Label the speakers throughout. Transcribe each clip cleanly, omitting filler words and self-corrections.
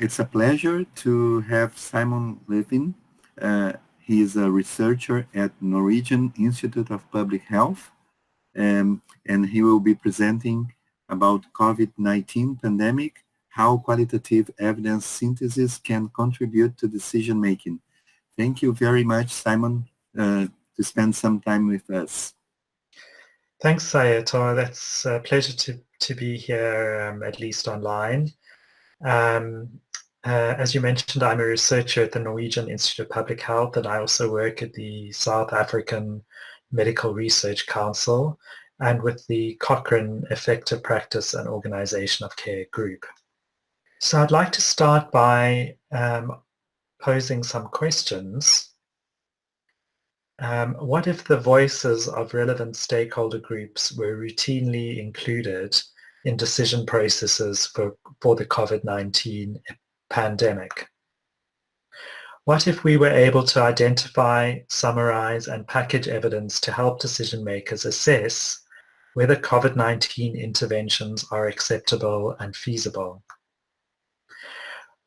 Speaker 1: It's a pleasure to have Simon Lewin. He is a researcher at Norwegian Institute of Public Health, and he will be presenting about COVID-19 pandemic, how qualitative evidence synthesis can contribute to decision making. Thank you very much, Simon, to spend some time with us.
Speaker 2: Thanks, Sayato. That's a pleasure to be here, at least online. As you mentioned, I'm a researcher at the Norwegian Institute of Public Health, and I also work at the South African Medical Research Council and with the Cochrane Effective Practice and Organization of Care Group. So I'd like to start by posing some questions. What if the voices of relevant stakeholder groups were routinely included in decision processes for the COVID-19 pandemic? What if we were able to identify, summarize, and package evidence to help decision makers assess whether COVID-19 interventions are acceptable and feasible?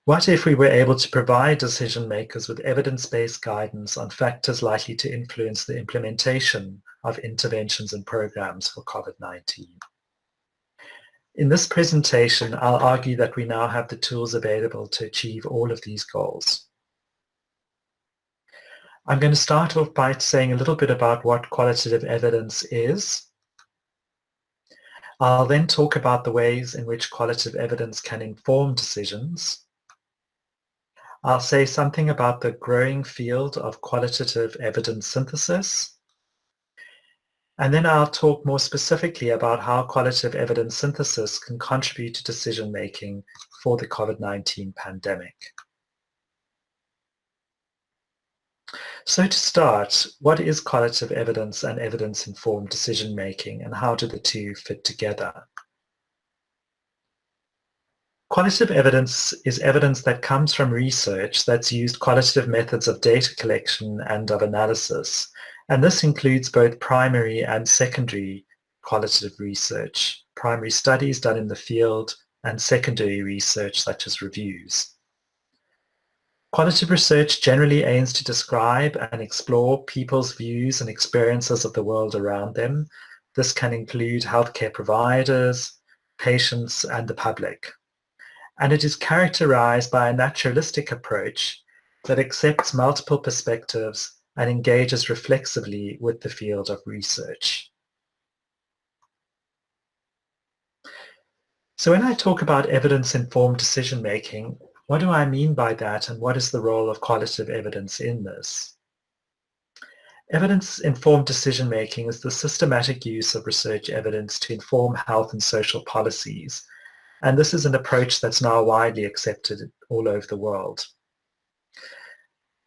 Speaker 2: What if we were able to provide decision makers with evidence-based guidance on factors likely to influence the implementation of interventions and programs for COVID-19? In this presentation, I'll argue that we now have the tools available to achieve all of these goals. I'm going to start off by saying a little bit about what qualitative evidence is. I'll then talk about the ways in which qualitative evidence can inform decisions. I'll say something about the growing field of qualitative evidence synthesis. And then I'll talk more specifically about how qualitative evidence synthesis can contribute to decision making for the COVID-19 pandemic. So to start, what is qualitative evidence and evidence-informed decision making, and how do the two fit together? Qualitative evidence is evidence that comes from research that's used qualitative methods of data collection and of analysis, and this includes both primary and secondary qualitative research, primary studies done in the field, and secondary research such as reviews. Qualitative research generally aims to describe and explore people's views and experiences of the world around them. This can include healthcare providers, patients, and the public. And it is characterized by a naturalistic approach that accepts multiple perspectives and engages reflexively with the field of research. So when I talk about evidence-informed decision-making, what do I mean by that, and what is the role of qualitative evidence in this? Evidence-informed decision-making is the systematic use of research evidence to inform health and social policies, and this is an approach that's now widely accepted all over the world.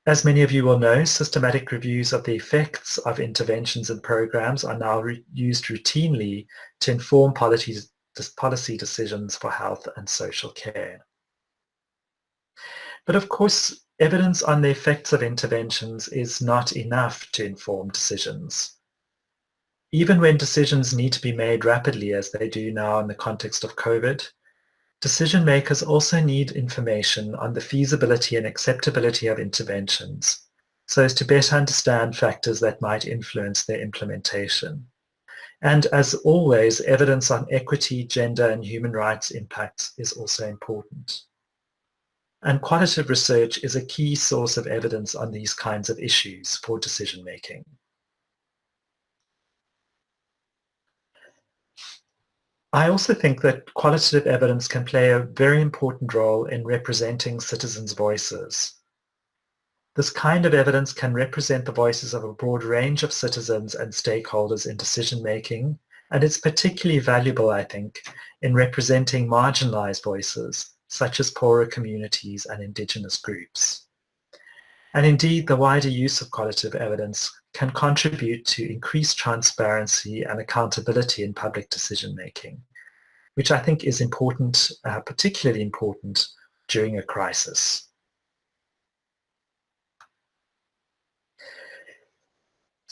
Speaker 2: As many of you will know, systematic reviews of the effects of interventions and programs are now used routinely to inform policy decisions for health and social care. But of course, evidence on the effects of interventions is not enough to inform decisions. Even when decisions need to be made rapidly, as they do now in the context of COVID, decision makers also need information on the feasibility and acceptability of interventions, so as to better understand factors that might influence their implementation. And as always, evidence on equity, gender, and human rights impacts is also important. And qualitative research is a key source of evidence on these kinds of issues for decision making. I also think that qualitative evidence can play a very important role in representing citizens' voices. This kind of evidence can represent the voices of a broad range of citizens and stakeholders in decision-making, and it's particularly valuable, I think, in representing marginalized voices, such as poorer communities and indigenous groups. And indeed, the wider use of qualitative evidence can contribute to increased transparency and accountability in public decision-making, which I think is important, particularly important during a crisis.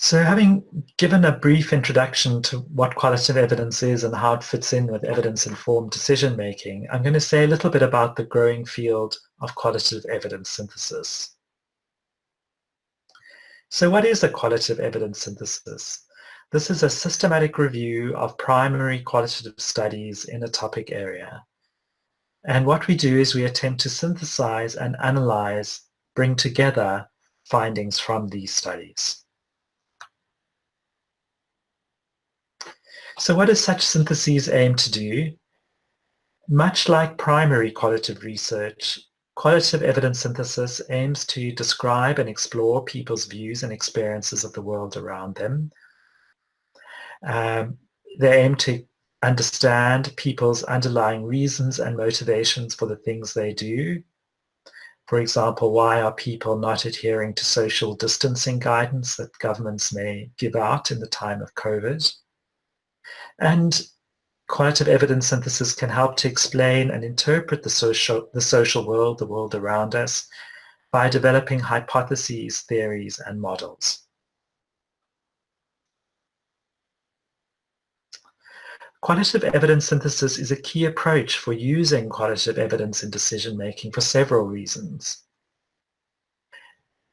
Speaker 2: So having given a brief introduction to what qualitative evidence is and how it fits in with evidence-informed decision-making, I'm going to say a little bit about the growing field of qualitative evidence synthesis. So what is a qualitative evidence synthesis? This is a systematic review of primary qualitative studies in a topic area. And what we do is we attempt to synthesize and analyze, bring together findings from these studies. So what does such syntheses aim to do? Much like primary qualitative research, qualitative evidence synthesis aims to describe and explore people's views and experiences of the world around them. They aim to understand people's underlying reasons and motivations for the things they do. For example, why are people not adhering to social distancing guidance that governments may give out in the time of COVID? And qualitative evidence synthesis can help to explain and interpret the social world, the world around us, by developing hypotheses, theories, and models. Qualitative evidence synthesis is a key approach for using qualitative evidence in decision-making for several reasons.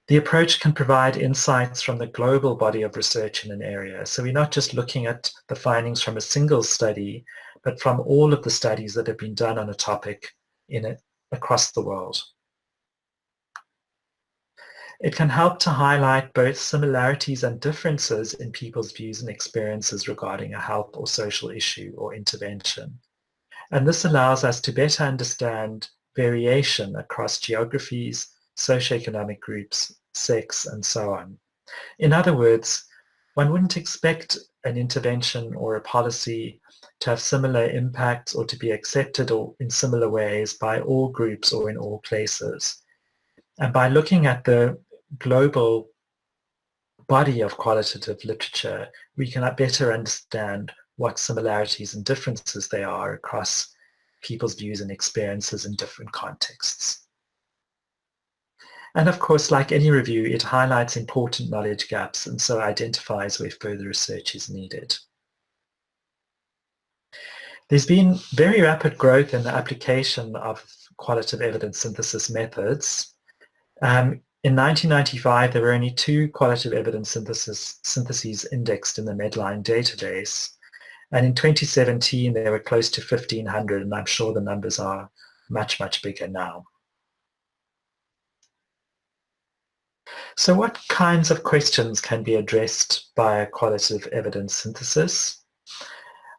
Speaker 2: The approach can provide insights from the global body of research in an area. So we're not just looking at the findings from a single study, but from all of the studies that have been done on a topic across the world. It can help to highlight both similarities and differences in people's views and experiences regarding a health or social issue or intervention. And this allows us to better understand variation across geographies, socioeconomic groups, sex, and so on. In other words, one wouldn't expect an intervention or a policy to have similar impacts or to be accepted or in similar ways by all groups or in all places. And by looking at the global body of qualitative literature, we can better understand what similarities and differences there are across people's views and experiences in different contexts. And of course, like any review, it highlights important knowledge gaps and so identifies where further research is needed. There's been very rapid growth in the application of qualitative evidence synthesis methods. In 1995, there were only 2 qualitative evidence syntheses indexed in the Medline database. And in 2017, there were close to 1,500, and I'm sure the numbers are much, much bigger now. So what kinds of questions can be addressed by a qualitative evidence synthesis?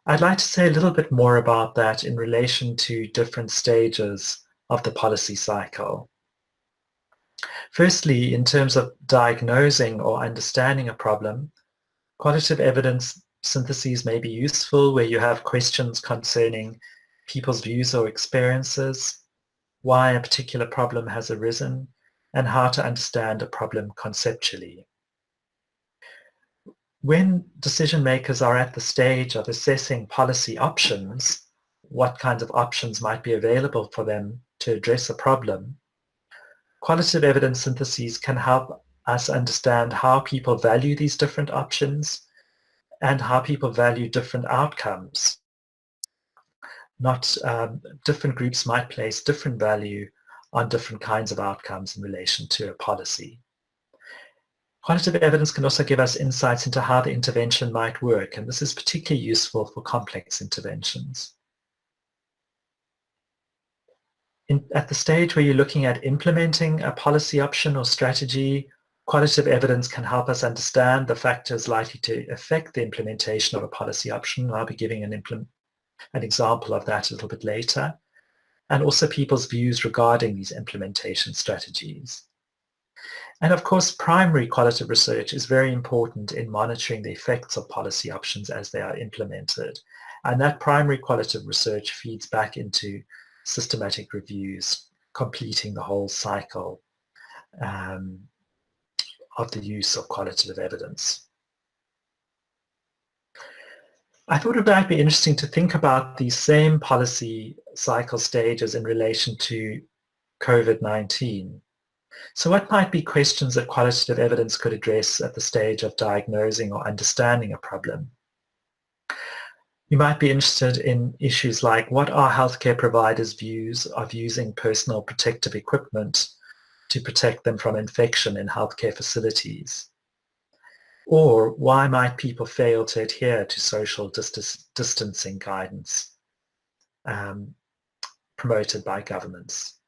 Speaker 2: I'd like to say a little bit more about that in relation to different stages of the policy cycle. Firstly, in terms of diagnosing or understanding a problem, qualitative evidence syntheses may be useful where you have questions concerning people's views or experiences, why a particular problem has arisen, and how to understand a problem conceptually. When decision makers are at the stage of assessing policy options, what kinds of options might be available for them to address a problem, qualitative evidence syntheses can help us understand how people value these different options and how people value different outcomes. Different groups might place different value on different kinds of outcomes in relation to a policy. Qualitative evidence can also give us insights into how the intervention might work, and this is particularly useful for complex interventions. At the stage where you're looking at implementing a policy option or strategy, qualitative evidence can help us understand the factors likely to affect the implementation of a policy option. I'll be giving an example of that a little bit later, and also people's views regarding these implementation strategies. And of course, primary qualitative research is very important in monitoring the effects of policy options as they are implemented. And that primary qualitative research feeds back into systematic reviews, completing the whole cycle of the use of qualitative evidence. I thought it might be interesting to think about these same policy cycle stages in relation to COVID-19. So what might be questions that qualitative evidence could address at the stage of diagnosing or understanding a problem? You might be interested in issues like, what are healthcare providers' views of using personal protective equipment to protect them from infection in healthcare facilities? Or why might people fail to adhere to social distancing guidance promoted by governments?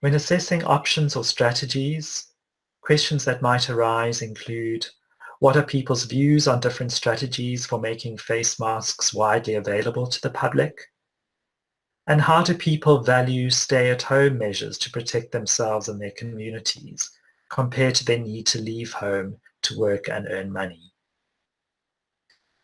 Speaker 2: When assessing options or strategies, questions that might arise include, what are people's views on different strategies for making face masks widely available to the public? And how do people value stay-at-home measures to protect themselves and their communities compared to their need to leave home to work and earn money?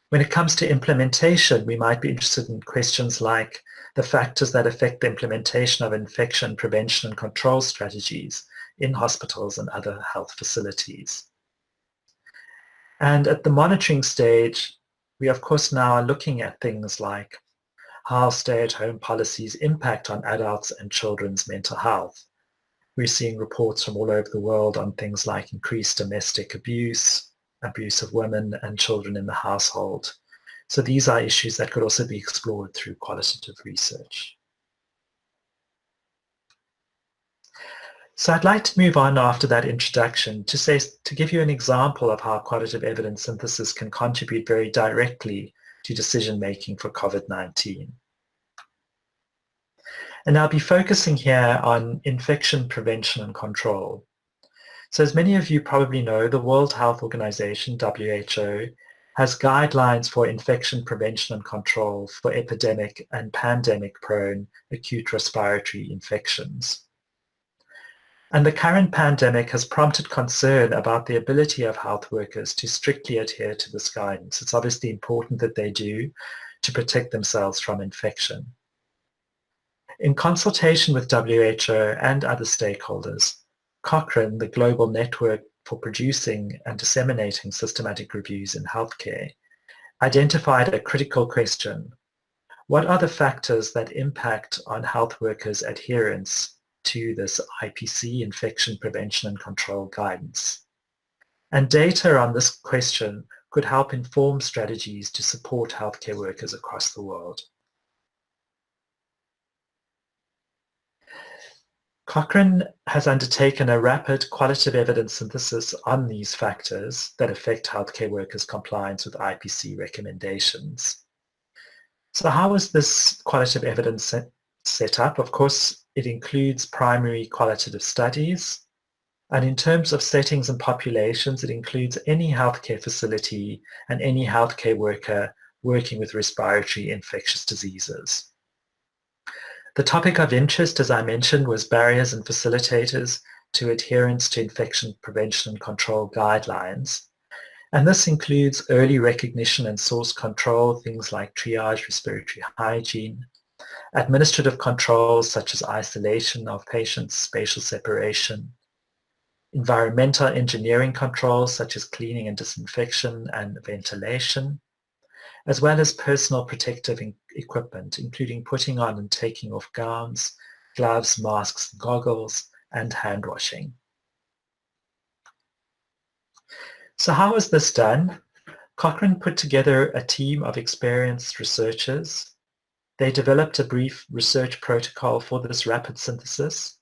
Speaker 2: When it comes to implementation, we might be interested in questions like the factors that affect the implementation of infection prevention and control strategies in hospitals and other health facilities. And at the monitoring stage, we of course now are looking at things like how stay-at-home policies impact on adults and children's mental health. We're seeing reports from all over the world on things like increased domestic abuse, abuse of women and children in the household. So these are issues that could also be explored through qualitative research. So I'd like to move on after that introduction to give you an example of how qualitative evidence synthesis can contribute very directly to decision-making for COVID-19. And I'll be focusing here on infection prevention and control. So as many of you probably know, the World Health Organization, WHO, has guidelines for infection prevention and control for epidemic and pandemic-prone acute respiratory infections. And the current pandemic has prompted concern about the ability of health workers to strictly adhere to this guidance. It's obviously important that they do to protect themselves from infection. In consultation with WHO and other stakeholders, Cochrane, the global network for producing and disseminating systematic reviews in healthcare, identified a critical question. What are the factors that impact on health workers' adherence to this IPC, infection prevention and control guidance? And data on this question could help inform strategies to support healthcare workers across the world. Cochrane has undertaken a rapid qualitative evidence synthesis on these factors that affect healthcare workers' compliance with IPC recommendations. So how is this qualitative evidence set up? Of course, it includes primary qualitative studies. And in terms of settings and populations, it includes any healthcare facility and any healthcare worker working with respiratory infectious diseases. The topic of interest, as I mentioned, was barriers and facilitators to adherence to infection prevention and control guidelines. And this includes early recognition and source control, things like triage, respiratory hygiene, administrative controls such as isolation of patients, spatial separation, environmental engineering controls such as cleaning and disinfection and ventilation, as well as personal protective equipment, including putting on and taking off gowns, gloves, masks, goggles, and hand washing. So how was this done? Cochrane put together a team of experienced researchers. They developed a brief research protocol for this rapid synthesis.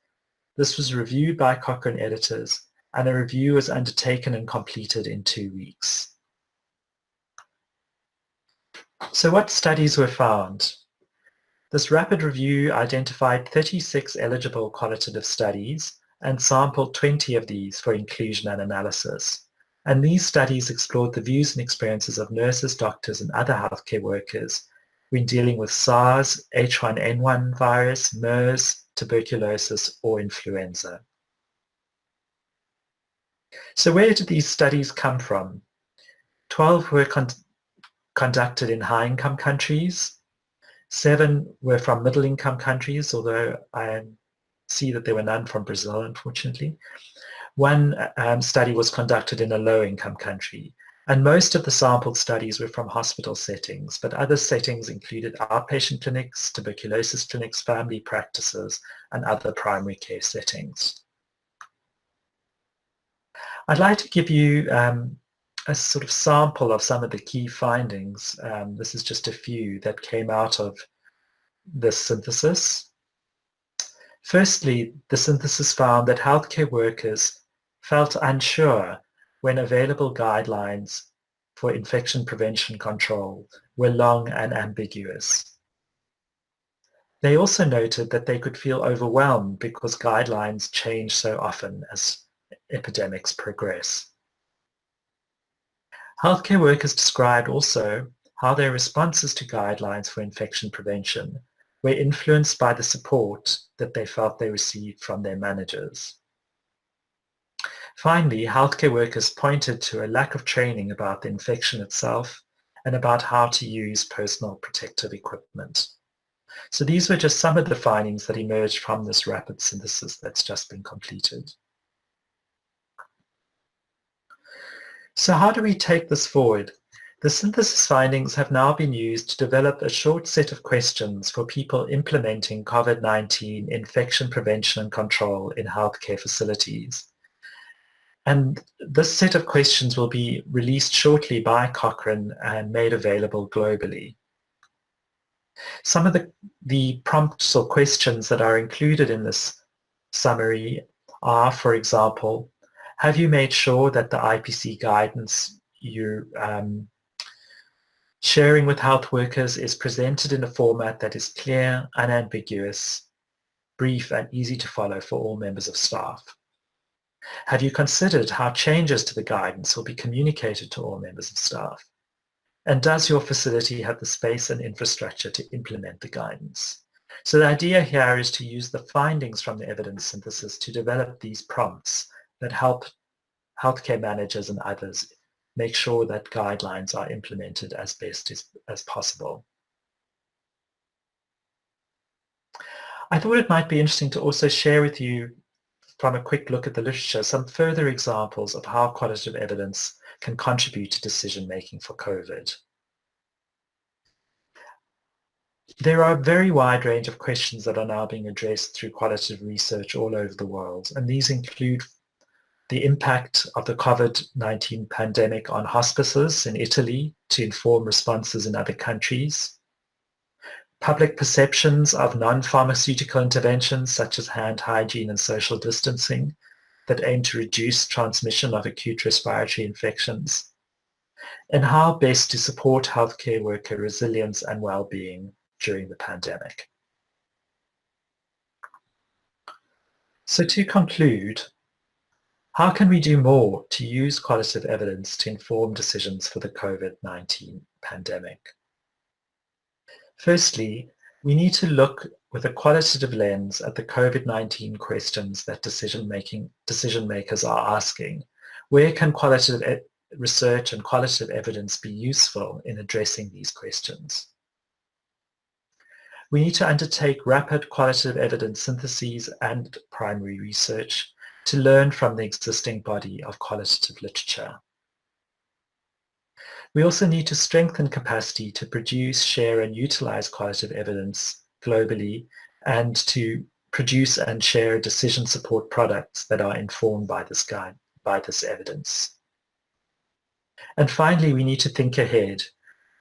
Speaker 2: This was reviewed by Cochrane editors, and a review was undertaken and completed in 2 weeks. So what studies were found? This rapid review identified 36 eligible qualitative studies and sampled 20 of these for inclusion and analysis. And these studies explored the views and experiences of nurses, doctors, and other healthcare workers when dealing with SARS, H1N1 virus, MERS, tuberculosis, or influenza. So where did these studies come from? 12 were conducted in high-income countries. 7 were from middle-income countries, although I see that there were none from Brazil, unfortunately. 1 study was conducted in a low-income country, and most of the sampled studies were from hospital settings, but other settings included outpatient clinics, tuberculosis clinics, family practices, and other primary care settings. I'd like to give you a sort of sample of some of the key findings. This is just a few that came out of this synthesis. Firstly, the synthesis found that healthcare workers felt unsure when available guidelines for infection prevention control were long and ambiguous. They also noted that they could feel overwhelmed because guidelines change so often as epidemics progress. Healthcare workers described also how their responses to guidelines for infection prevention were influenced by the support that they felt they received from their managers. Finally, healthcare workers pointed to a lack of training about the infection itself and about how to use personal protective equipment. So these were just some of the findings that emerged from this rapid synthesis that's just been completed. So how do we take this forward? The synthesis findings have now been used to develop a short set of questions for people implementing COVID-19 infection prevention and control in healthcare facilities. And this set of questions will be released shortly by Cochrane and made available globally. Some of the prompts or questions that are included in this summary are, for example, have you made sure that the IPC guidance you're sharing with health workers is presented in a format that is clear, unambiguous, brief, and easy to follow for all members of staff? Have you considered how changes to the guidance will be communicated to all members of staff? And does your facility have the space and infrastructure to implement the guidance? So the idea here is to use the findings from the evidence synthesis to develop these prompts that help healthcare managers and others make sure that guidelines are implemented as best as possible. I thought it might be interesting to also share with you, from a quick look at the literature, some further examples of how qualitative evidence can contribute to decision-making for COVID. There are a very wide range of questions that are now being addressed through qualitative research all over the world, and these include the impact of the COVID-19 pandemic on hospices in Italy to inform responses in other countries, public perceptions of non-pharmaceutical interventions such as hand hygiene and social distancing that aim to reduce transmission of acute respiratory infections, and how best to support healthcare worker resilience and well-being during the pandemic. So to conclude, how can we do more to use qualitative evidence to inform decisions for the COVID-19 pandemic? Firstly, we need to look with a qualitative lens at the COVID-19 questions that decision makers are asking. Where can qualitative research and qualitative evidence be useful in addressing these questions? We need to undertake rapid qualitative evidence syntheses and primary research to learn from the existing body of qualitative literature. We also need to strengthen capacity to produce, share, and utilize qualitative evidence globally, and to produce and share decision support products that are informed by this evidence. And finally, we need to think ahead.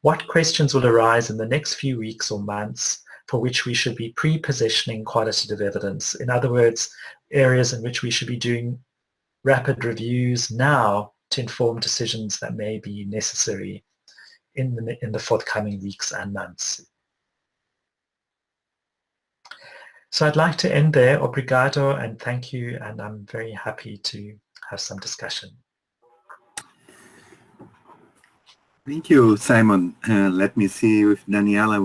Speaker 2: What questions will arise in the next few weeks or months for which we should be pre-positioning qualitative evidence? In other words, areas in which we should be doing rapid reviews now to inform decisions that may be necessary in the forthcoming weeks and months. So I'd like to end there. Obrigado and thank you, and I'm very happy to have some discussion.
Speaker 1: Thank you, Simon. Let me see if Daniela,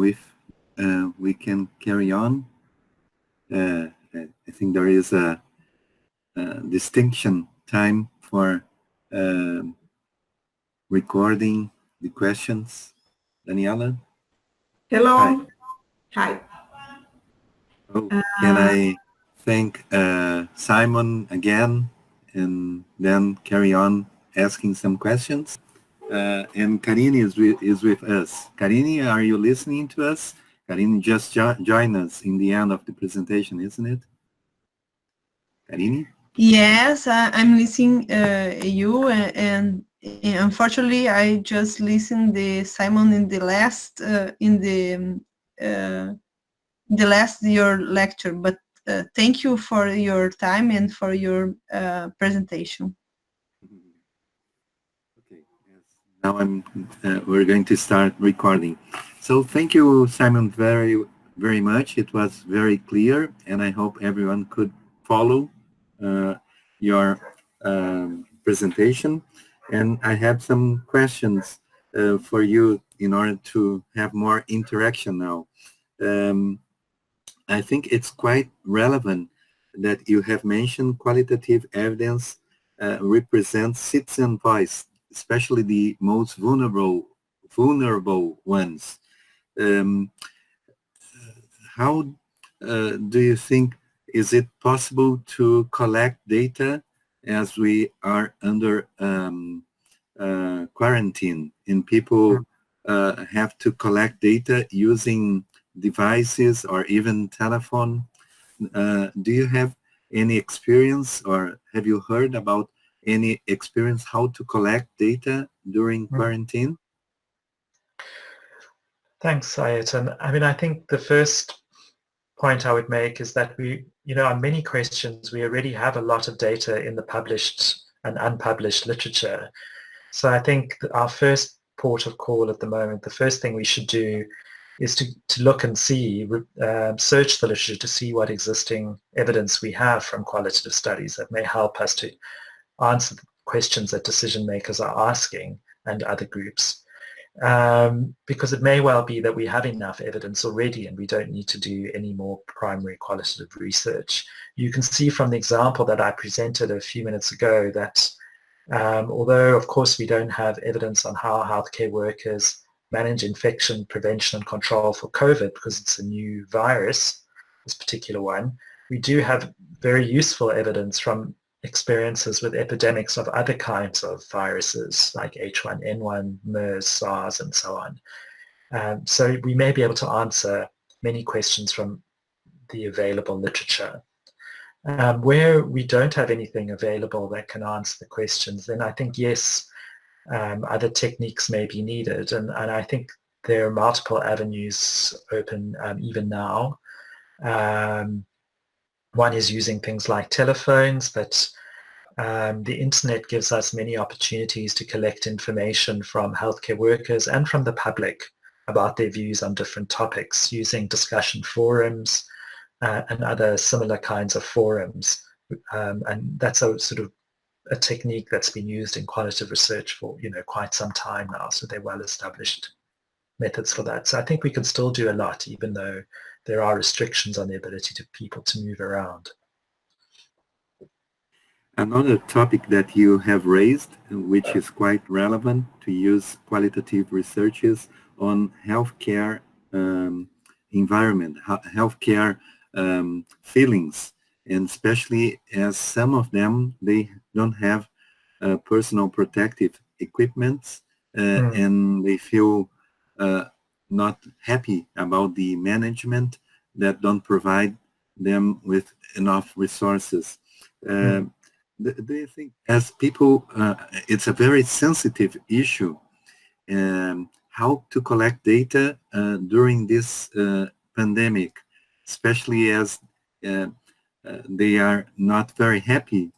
Speaker 1: we can carry on. I think there is a distinction time for recording the questions. Daniela?
Speaker 3: Hello. Hi.
Speaker 1: Oh, can I thank Simon again and then carry on asking some questions? And Karine is with us. Karine, are you listening to us? Karine just joined us in the end of the presentation, isn't it? Karine?
Speaker 3: Yes, I'm listening you, and unfortunately, I just listened the Simon in the last your lecture, but thank you for your time and for your presentation.
Speaker 1: Okay. Yes. Now we're going to start recording. So thank you, Simon, very much. It was very clear, and I hope everyone could follow your presentation. And I have some questions for you in order to have more interaction now. I think it's quite relevant that you have mentioned qualitative evidence represents citizen voice, especially the most vulnerable ones. How do you think is it possible to collect data as we are under quarantine and people have to collect data using devices or even telephone? Do you have any experience or have you heard about any experience how to collect data during quarantine?
Speaker 2: Thanks, Ayrton. I mean, I think the first point I would make is that we, on many questions, we already have a lot of data in the published and unpublished literature. So I think our first port of call at the moment, the first thing we should do is to look and see, search the literature to see what existing evidence we have from qualitative studies that may help us to answer the questions that decision makers are asking and other groups. Because it may well be that we have enough evidence already and we don't need to do any more primary qualitative research. You can see from the example that I presented a few minutes ago that although of course we don't have evidence on how healthcare workers manage infection prevention and control for COVID because it's a new virus, this particular one, we do have very useful evidence from experiences with epidemics of other kinds of viruses like H1N1, MERS, SARS, and so on. So we may be able to answer many questions from the available literature. Where we don't have anything available that can answer the questions, then I think, yes, other techniques may be needed. And I think there are multiple avenues open even now. One is using things like telephones, but the internet gives us many opportunities to collect information from healthcare workers and from the public about their views on different topics using discussion forums and other similar kinds of forums. And that's a sort of a technique that's been used in qualitative research for quite some time now, so they're well-established methods for that. So I think we can still do a lot, even though there are restrictions on the ability to people to move around.
Speaker 1: Another topic that you have raised, which is quite relevant to use qualitative researches on healthcare environment, healthcare feelings, and especially as some of them, they don't have personal protective equipment and they feel not happy about the management that don't provide them with enough resources. Do you think as people, it's a very sensitive issue, how to collect data during this pandemic, especially as they are not very happy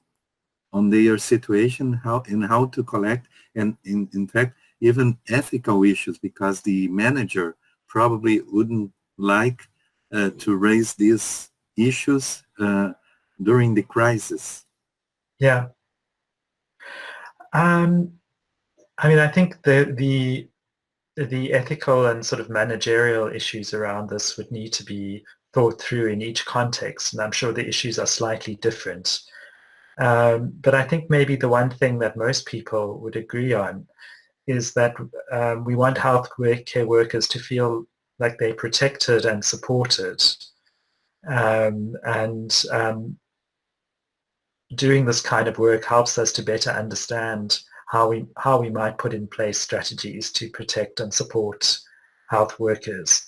Speaker 1: on their situation, how to collect, and in fact, even ethical issues, because the manager probably wouldn't like to raise these issues during the crisis.
Speaker 2: Yeah. I mean, I think the ethical and sort of managerial issues around this would need to be thought through in each context, and I'm sure the issues are slightly different. But I think maybe the one thing that most people would agree on is that we want healthcare workers to feel like they're protected and supported. Doing this kind of work helps us to better understand how we might put in place strategies to protect and support health workers.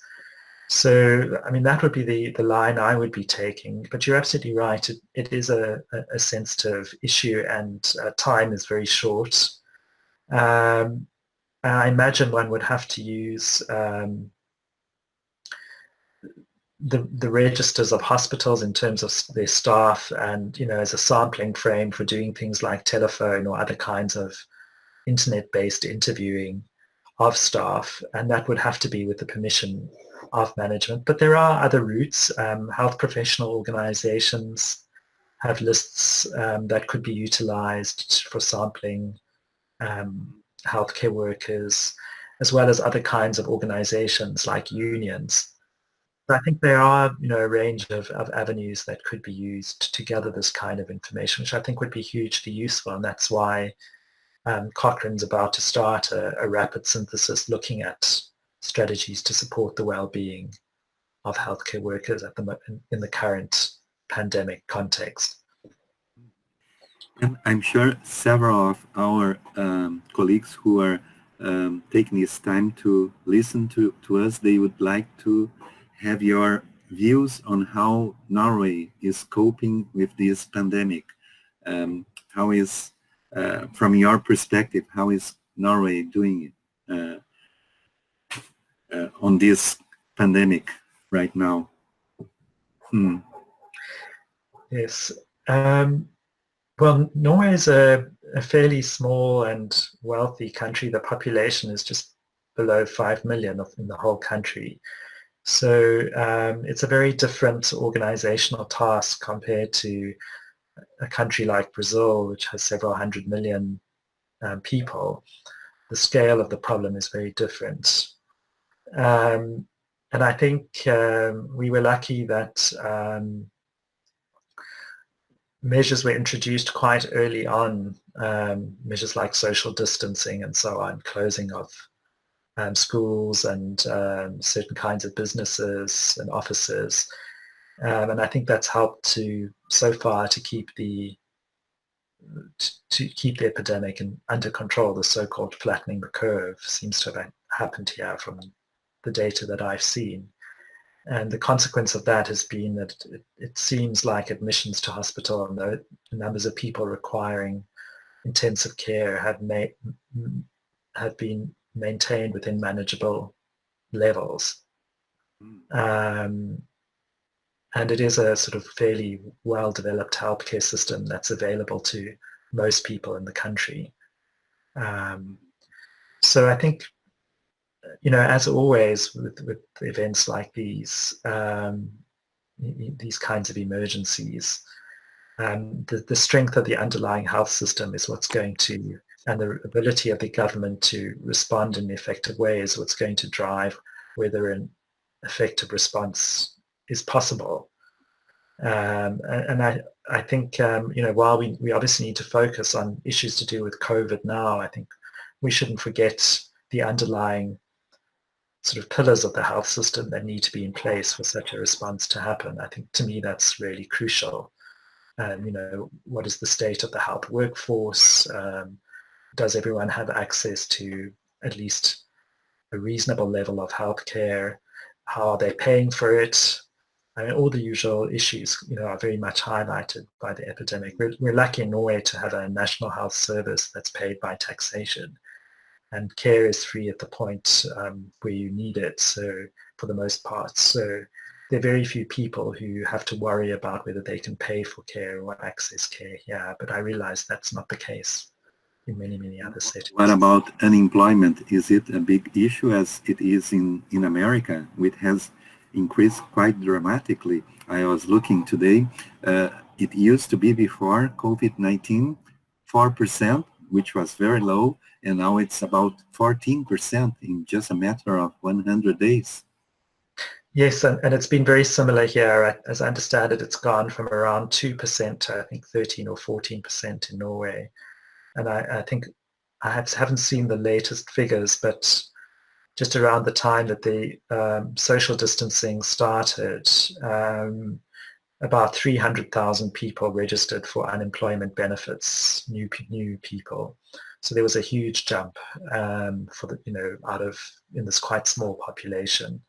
Speaker 2: So, I mean, that would be the line I would be taking. But you're absolutely right. It is a sensitive issue, and time is very short. I imagine one would have to use the registers of hospitals in terms of their staff, and as a sampling frame for doing things like telephone or other kinds of internet-based interviewing of staff, and that would have to be with the permission of management. But there are other routes. Health professional organizations have lists that could be utilized for sampling healthcare workers, as well as other kinds of organizations like unions. So I think there are, a range of avenues that could be used to gather this kind of information, which I think would be hugely useful, and that's why Cochrane's about to start a rapid synthesis looking at strategies to support the well-being of healthcare workers in the current pandemic context.
Speaker 1: And I'm sure several of our colleagues who are taking this time to listen to us, they would like to have your views on how Norway is coping with this pandemic. How is, from your perspective, how is Norway doing on this pandemic right now?
Speaker 2: Yes. Well, Norway is a fairly small and wealthy country. The population is just below 5 million in the whole country. So it's a very different organizational task compared to a country like Brazil, which has several hundred million people. The scale of the problem is very different. And I think we were lucky that measures were introduced quite early on, measures like social distancing and so on, closing of schools and certain kinds of businesses and offices. And I think that's helped so far to keep the epidemic under control. The so-called flattening the curve seems to have happened here from the data that I've seen. And the consequence of that has been that it seems like admissions to hospital and the numbers of people requiring intensive care have been maintained within manageable levels. And it is a sort of fairly well-developed healthcare system that's available to most people in the country. So I think, as always with events like these kinds of emergencies, the strength of the underlying health system is what's going to, and the ability of the government to respond in an effective way is what's going to drive whether an effective response is possible. And I think, while we obviously need to focus on issues to do with COVID now, I think we shouldn't forget the underlying sort of pillars of the health system that need to be in place for such a response to happen. I think, to me, that's really crucial. What is the state of the health workforce? Does everyone have access to at least a reasonable level of healthcare? How are they paying for it? I mean, all the usual issues, are very much highlighted by the epidemic. We're lucky in Norway to have a national health service that's paid by taxation, and care is free at the point where you need it. So, for the most part, there are very few people who have to worry about whether they can pay for care or access care here. But I realize that's not the case in many, many other settings.
Speaker 1: What about unemployment? Is it a big issue as it is in America, which has increased quite dramatically? I was looking today. It used to be before COVID-19, 4%, which was very low, and now it's about 14% in just a matter of 100 days.
Speaker 2: Yes, and it's been very similar here. As I understand it, it's gone from around 2% to, I think, 13 or 14% in Norway. And I think I haven't seen the latest figures, but just around the time that the social distancing started, about 300,000 people registered for unemployment benefits, new people. So there was a huge jump for in this quite small population.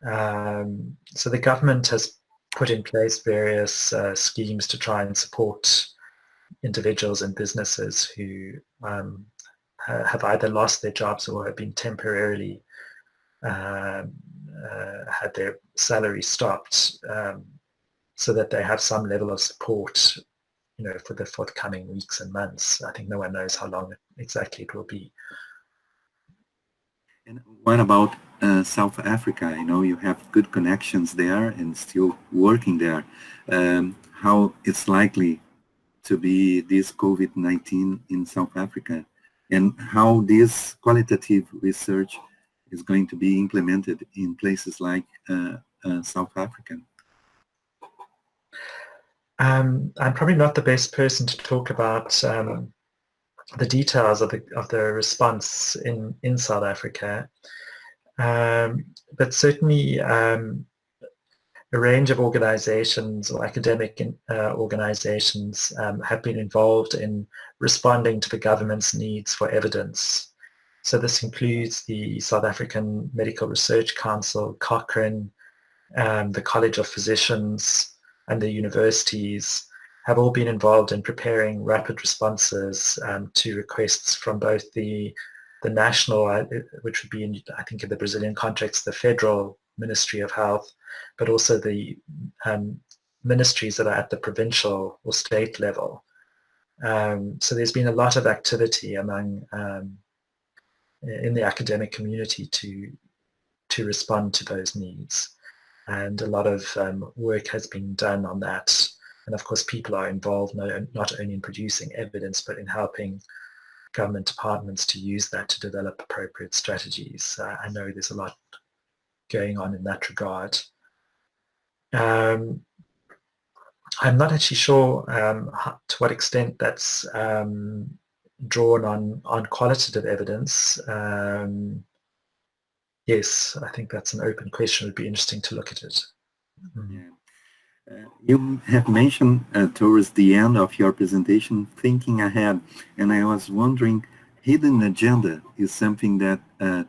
Speaker 2: So the government has put in place various schemes to try and support individuals and businesses who have either lost their jobs or have been temporarily had their salary stopped, so that they have some level of support, for the forthcoming weeks and months. I think no one knows how long exactly it will be.
Speaker 1: And what about South Africa? You have good connections there and still working there. How it's likely to be this COVID-19 in South Africa, and how this qualitative research is going to be implemented in places like South Africa?
Speaker 2: I'm probably not the best person to talk about the details of the response in South Africa, but certainly a range of organizations or academic organizations have been involved in responding to the government's needs for evidence. So this includes the South African Medical Research Council, Cochrane, the College of Physicians, and the universities have all been involved in preparing rapid responses to requests from both the national, which would be, I think in the Brazilian context, the Federal Ministry of Health, but also the ministries that are at the provincial or state level. So there's been a lot of activity among in the academic community to respond to those needs, and a lot of work has been done on that. And of course, people are involved not only in producing evidence, but in helping government departments to use that to develop appropriate strategies. I know there's a lot going on in that regard. I'm not actually sure to what extent that's drawn on qualitative evidence. Yes, I think that's an open question. It would be interesting to look at it.
Speaker 1: Yeah. You have mentioned towards the end of your presentation, thinking ahead, and I was wondering, hidden agenda is something that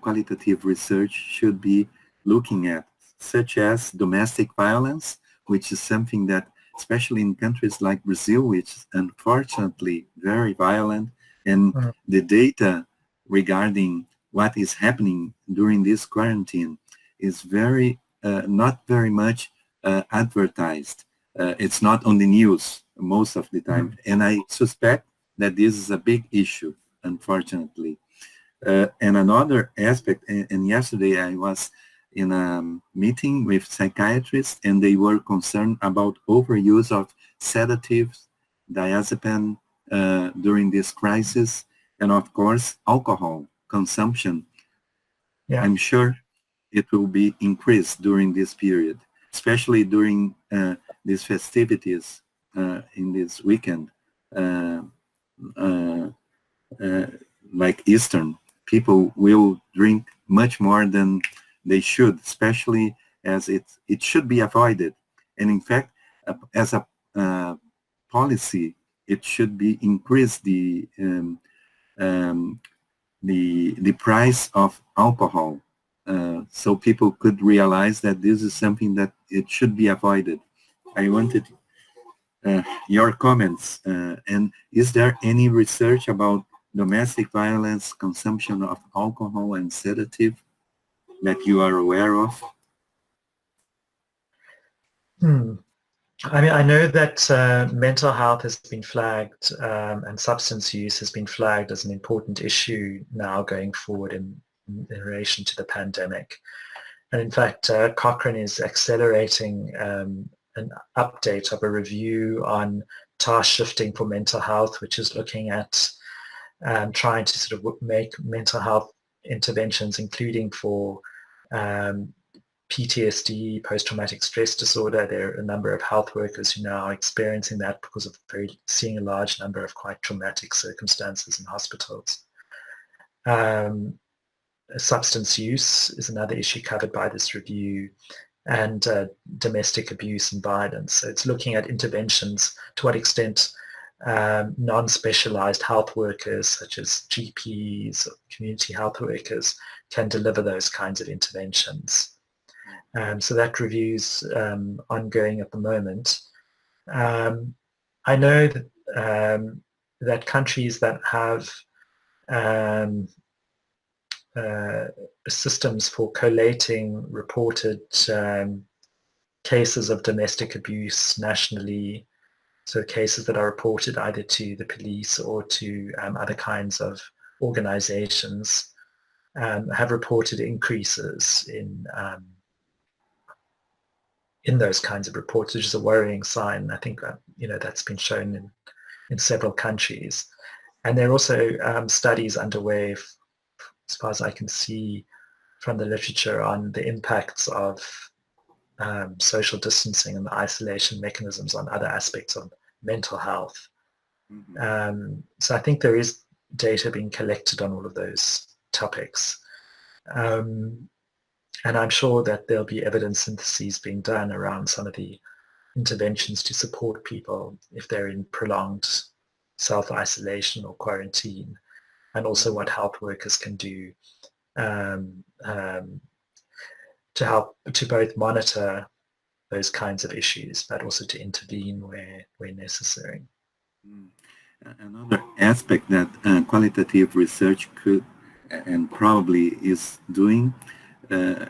Speaker 1: qualitative research should be looking at, such as domestic violence, which is something that, especially in countries like Brazil, which is unfortunately very violent, and the data regarding what is happening during this quarantine is very, not very much advertised. It's not on the news most of the time, and I suspect that this is a big issue, unfortunately. And another aspect, and yesterday I was in a meeting with psychiatrists, and they were concerned about overuse of sedatives, diazepam during this crisis, and of course alcohol consumption.
Speaker 2: Yeah.
Speaker 1: I'm sure it will be increased during this period, especially during these festivities in this weekend, like Easter. People will drink much more than they should, especially as it should be avoided. And in fact, as a policy, it should be increase the price of alcohol, so people could realize that this is something that it should be avoided. I wanted your comments, and is there any research about domestic violence, consumption of alcohol and sedative that you are aware of?
Speaker 2: I mean, I know that mental health has been flagged and substance use has been flagged as an important issue now going forward in relation to the pandemic. And in fact, Cochrane is accelerating an update of a review on task shifting for mental health, which is looking at trying to sort of make mental health interventions, including for PTSD, post-traumatic stress disorder. There are a number of health workers who now are experiencing that because of seeing a large number of quite traumatic circumstances in hospitals. Substance use is another issue covered by this review, and domestic abuse and violence. So it's looking at interventions, to what extent non-specialized health workers such as GPs or community health workers can deliver those kinds of interventions. So that review's ongoing at the moment. I know that that countries that have um, systems for collating reported cases of domestic abuse nationally, so cases that are reported either to the police or to other kinds of organizations, have reported increases in those kinds of reports, which is a worrying sign. I think that, that's been shown in several countries. And there are also studies underway, as far as I can see from the literature, on the impacts of social distancing and the isolation mechanisms on other aspects of mental health.
Speaker 1: Mm-hmm.
Speaker 2: So I think there is data being collected on all of those topics. And I'm sure that there'll be evidence syntheses being done around some of the interventions to support people if they're in prolonged self-isolation or quarantine, and also what health workers can do to help to both monitor those kinds of issues, but also to intervene where necessary.
Speaker 1: Another aspect that qualitative research could and probably is doing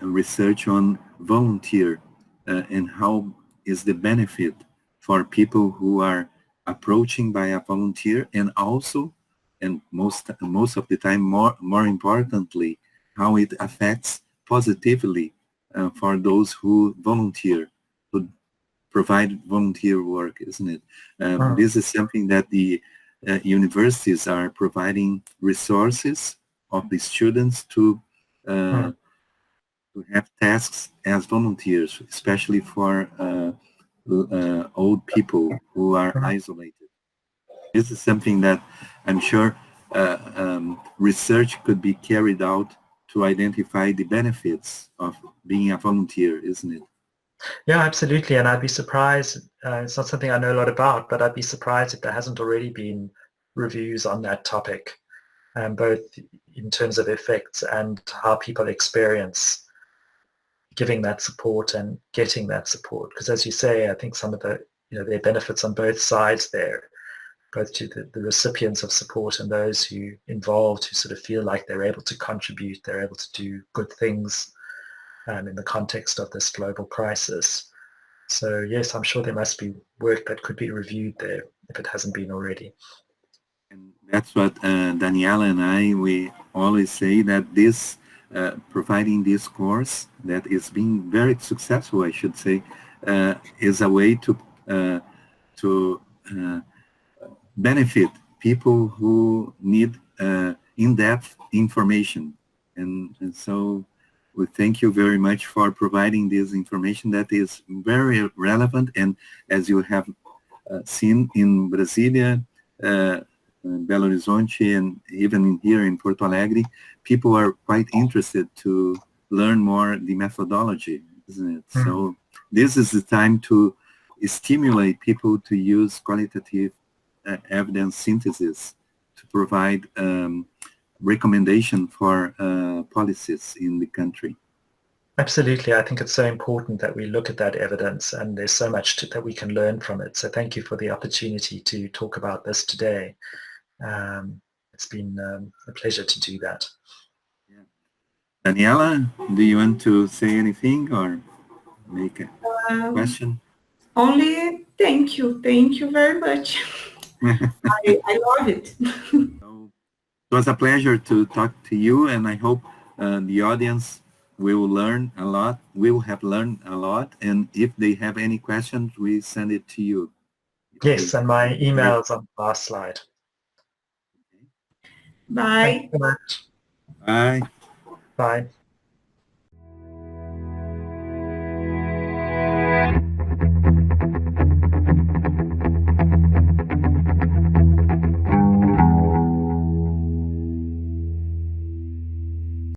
Speaker 1: research on volunteer and how is the benefit for people who are approaching by a volunteer, and also, and most of the time, more importantly, how it affects positively for those who volunteer, who provide volunteer work, isn't it? This is something that the universities are providing resources of the students to have tasks as volunteers, especially for old people who are isolated. This is something that I'm sure research could be carried out to identify the benefits of being a volunteer, isn't it?
Speaker 2: Yeah, absolutely. And I'd be surprised, it's not something I know a lot about, but I'd be surprised if there hasn't already been reviews on that topic, both in terms of effects and how people experience giving that support and getting that support. Because as you say, I think some of the, there are benefits on both sides there, both to the recipients of support and those who involved, who sort of feel like they're able to contribute, they're able to do good things in the context of this global crisis. So yes, I'm sure there must be work that could be reviewed there if it hasn't been already.
Speaker 1: And that's what Daniela and we always say, that this providing this course that is being very successful, I should say, is a way to benefit people who need in-depth information. And so we thank you very much for providing this information that is very relevant. And as you have seen in Brasilia, Belo Horizonte, and even here in Porto Alegre, people are quite interested to learn more the methodology, isn't it? So this is the time to stimulate people to use qualitative evidence synthesis to provide recommendation for policies in the country.
Speaker 2: Absolutely. I think it's so important that we look at that evidence, and there's so much that we can learn from it. So thank you for the opportunity to talk about this today. It's been a pleasure to do that.
Speaker 1: Yeah. Daniela, do you want to say anything or make a question?
Speaker 4: Only thank you very much. I love it.
Speaker 1: So, it was a pleasure to talk to you, and I hope the audience will learn a lot, will have learned a lot, and if they have any questions, we send it to you.
Speaker 2: Yes, and my email's on the last slide.
Speaker 4: Bye.
Speaker 2: Thank you so much.
Speaker 1: Bye.
Speaker 2: Bye.